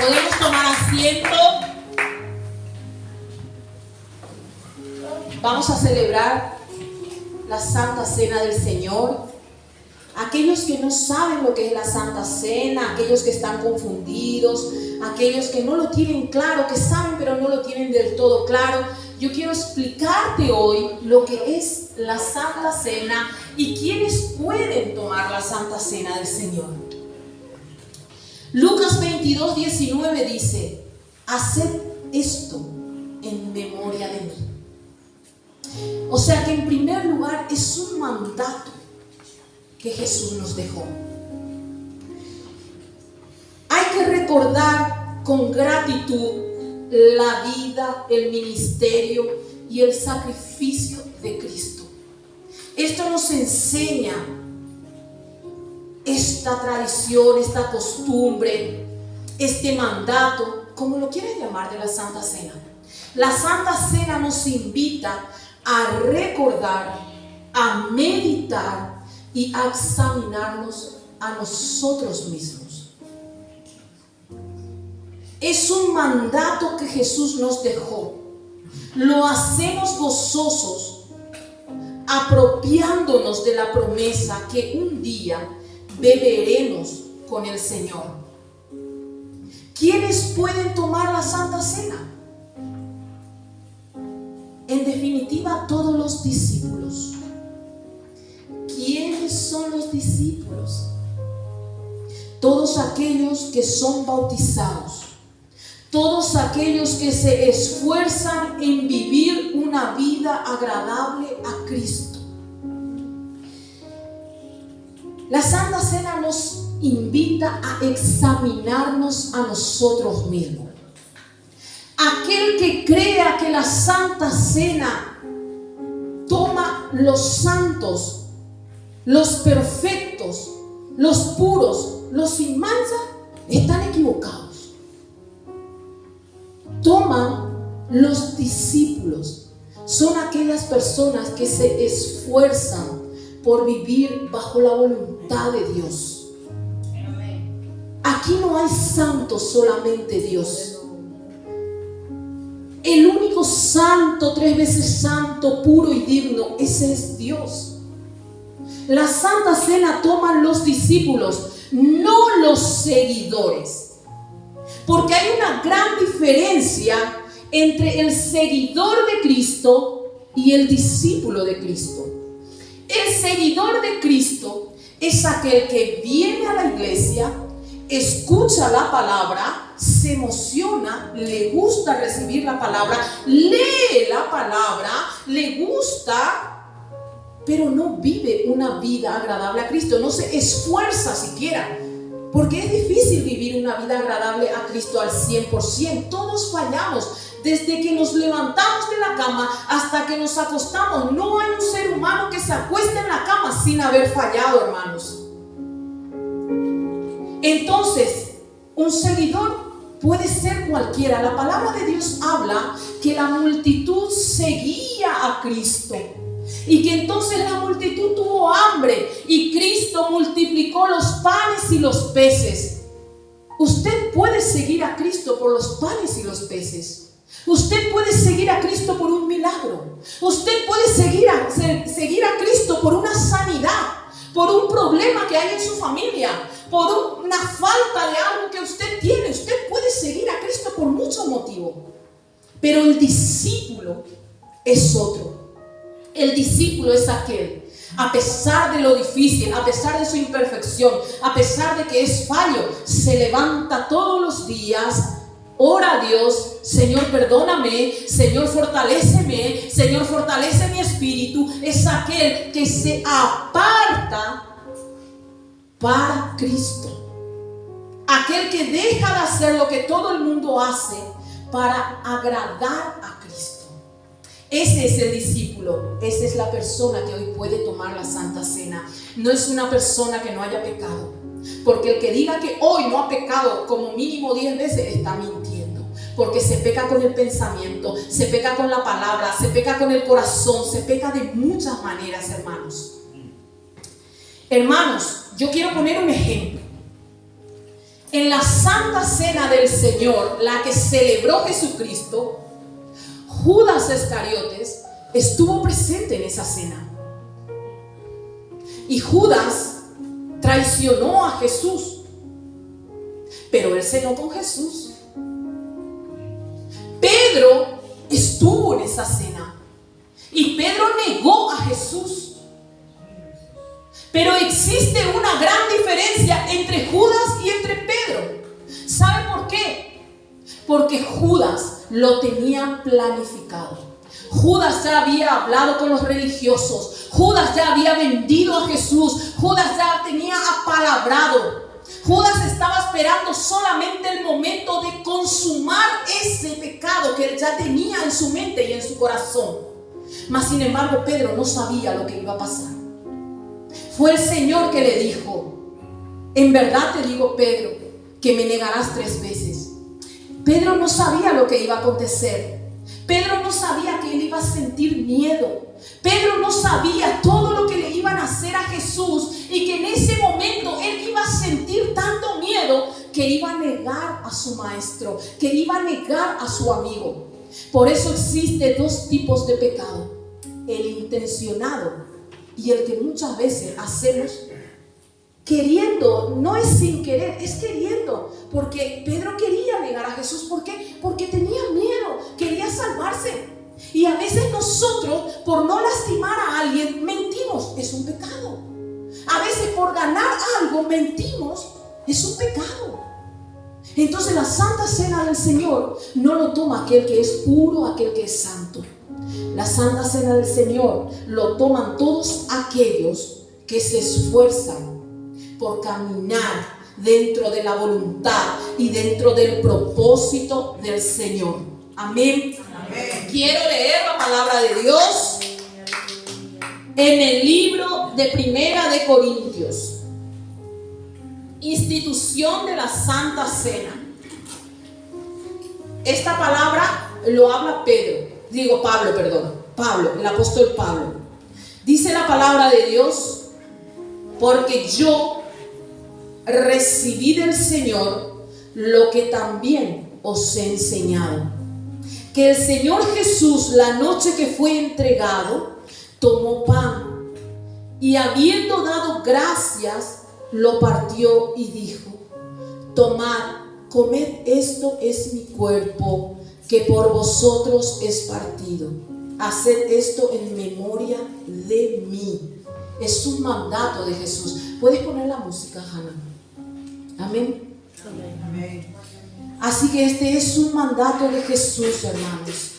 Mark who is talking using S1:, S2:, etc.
S1: Podemos tomar asiento. Vamos a celebrar la Santa Cena del Señor. Aquellos que no saben lo que es la Santa Cena, aquellos que están confundidos, aquellos que no lo tienen claro, que saben pero no lo tienen del todo claro, yo quiero explicarte hoy lo que es la Santa Cena y quiénes pueden tomar la Santa Cena del Señor. Lucas 22, 19 dice: haced esto en memoria de mí. O sea que en primer lugar es un mandato que Jesús nos dejó. Hay que recordar con gratitud la vida, el ministerio y el sacrificio de Cristo. Esto nos enseña esta tradición, esta costumbre, este mandato, como lo quieras llamar, de la Santa Cena. La Santa Cena nos invita a recordar, a meditar y a examinarnos a nosotros mismos. Es un mandato que Jesús nos dejó. Lo hacemos gozosos, apropiándonos de la promesa que un día beberemos con el Señor. ¿Quiénes pueden tomar la Santa Cena? En definitiva, todos los discípulos. ¿Quiénes son los discípulos? Todos aquellos que son bautizados, todos aquellos que se esfuerzan en vivir una vida agradable a Cristo. La Santa Cena nos invita a examinarnos a nosotros mismos. Aquel que crea que la Santa Cena toma los santos, los perfectos, los puros, los sin mancha, están equivocados. Toman los discípulos. Son aquellas personas que se esfuerzan por vivir bajo la voluntad de Dios. Aquí no hay santos, solamente Dios. El único santo, 3 veces santo, puro y digno, ese es Dios. La Santa Cena toman los discípulos, no los seguidores. Porque hay una gran diferencia entre el seguidor de Cristo y el discípulo de Cristo. El seguidor de Cristo es aquel que viene a la iglesia, escucha la palabra, se emociona, le gusta recibir la palabra, lee la palabra, le gusta, pero no vive una vida agradable a Cristo, no se esfuerza siquiera. Porque es difícil vivir una vida agradable a Cristo al 100%. Todos fallamos. Desde que nos levantamos de la cama hasta que nos acostamos. No hay un ser humano que se acueste en la cama sin haber fallado, hermanos. Entonces, un seguidor puede ser cualquiera. La palabra de Dios habla que la multitud seguía a Cristo. Y que entonces la multitud tuvo hambre y Cristo multiplicó los panes y los peces. Usted puede seguir a Cristo por los panes y los peces. Usted puede seguir a Cristo por un milagro. Usted puede seguir a Cristo por una sanidad, por un problema que hay en su familia, por una falta de algo que usted tiene. Usted puede seguir a Cristo por muchos motivos. Pero el discípulo es otro. El discípulo es aquel, a pesar de lo difícil, a pesar de su imperfección, a pesar de que es fallo, se levanta todos los días, ora a Dios: Señor, perdóname, Señor, fortaléceme, Señor, fortalece mi espíritu. Es aquel que se aparta para Cristo, aquel que deja de hacer lo que todo el mundo hace para agradar a Cristo. Ese es el discípulo, esa es la persona que hoy puede tomar la Santa Cena. No es una persona que no haya pecado, porque el que diga que hoy no ha pecado como mínimo 10 veces está mintiendo. Porque se peca con el pensamiento, se peca con la palabra, se peca con el corazón, se peca de muchas maneras, hermanos. Hermanos, yo quiero poner un ejemplo. en la Santa Cena del Señor, la que celebró Jesucristo, Judas Iscariotes estuvo presente en esa cena. Y Judas traicionó a Jesús, pero él cenó con Jesús. Pedro estuvo en esa cena y Pedro negó a Jesús. Pero existe una gran diferencia entre Judas y entre Pedro. ¿Sabe por qué? Porque Judas lo tenía planificado. Judas ya había hablado con los religiosos. Judas ya había vendido a Jesús. Judas ya tenía apalabrado. Judas estaba esperando solamente el momento de consumar ese pecado que él ya tenía en su mente y en su corazón. Mas sin embargo, Pedro no sabía lo que iba a pasar. Fue el Señor que le dijo: en verdad te digo, Pedro, que me negarás 3 veces. Pedro no sabía lo que iba a acontecer. Pedro no sabía que él iba a sentir miedo. Pedro no sabía todo lo que le iban a hacer a Jesús y que en ese momento él iba a sentir tanto miedo que iba a negar a su maestro, que iba a negar a su amigo. Por eso existe 2 tipos de pecado: el intencionado y el que muchas veces hacemos queriendo. No es sin querer, es queriendo. Porque Pedro quería negar a Jesús. ¿Por qué? Porque tenía miedo, quería salvarse. Y a veces nosotros, por no lastimar a alguien, mentimos. Es un pecado. A veces por ganar algo mentimos. Es un pecado. Entonces la Santa Cena del Señor no lo toma aquel que es puro, aquel que es santo. La Santa Cena del Señor lo toman todos aquellos que se esfuerzan por caminar dentro de la voluntad y dentro del propósito del Señor. Amén. Amén. Quiero leer la palabra de Dios en el libro de Primera de Corintios. Institución de la Santa Cena. Esta palabra lo habla Pablo, el apóstol Pablo. Dice la palabra de Dios: porque yo recibí del Señor lo que también os he enseñado, que el Señor Jesús, la noche que fue entregado, tomó pan y habiendo dado gracias, lo partió y dijo: tomad, comed, esto es mi cuerpo, que por vosotros es partido. Haced esto en memoria de mí. Es un mandato de Jesús. ¿Puedes poner la música, Hannah? Amén. Amén. Así que este es un mandato de Jesús, hermanos.